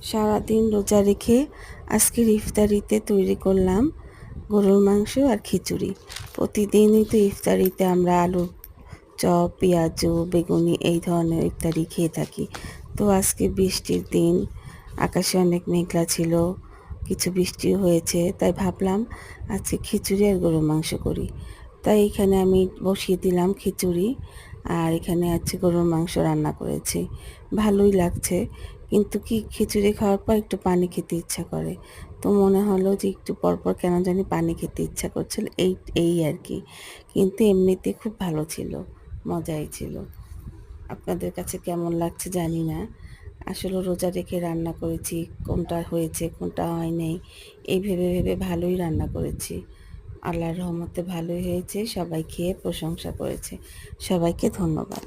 সারাদিন রোজা রেখে আজকের ইফতারিতে তৈরি করলাম গরুর মাংস আর খিচুড়ি। প্রতিদিনই তো ইফতারিতে আমরা আলুর চপ, পেঁয়াজু, বেগুনি এই ধরনের ইফতারি খেয়ে থাকি। তো আজকে বৃষ্টির দিন, আকাশে অনেক মেঘলা ছিল, কিছু বৃষ্টিও হয়েছে, তাই ভাবলাম আজকে খিচুড়ি আর গরুর মাংস করি। তাই এখানে আমি বসিয়ে দিলাম খিচুড়ি, আর এখানে আছে গরুর মাংস রান্না করেছি। ভালোই লাগছে, কিন্তু কি খিচুড়ি খাওয়ার পর একটু পানি খেতে ইচ্ছা করে। তো মনে হলো যে একটু পরপর কেন জানি পানি খেতে ইচ্ছা করছিল, এই এই আর কি। কিন্তু এমনিতে খুব ভালো ছিল, মজাই ছিল। আপনাদের কাছে কেমন লাগছে জানি না। আসলে রোজা রেখে রান্না করেছি, কোনটা হয়েছে কোনটা হয় নাই এই ভেবে ভেবে ভালোই রান্না করেছি। আল্লাহর রহমতে ভালোই হয়েছে, সবাই খেয়ে প্রশংসা করেছে। সবাইকে ধন্যবাদ।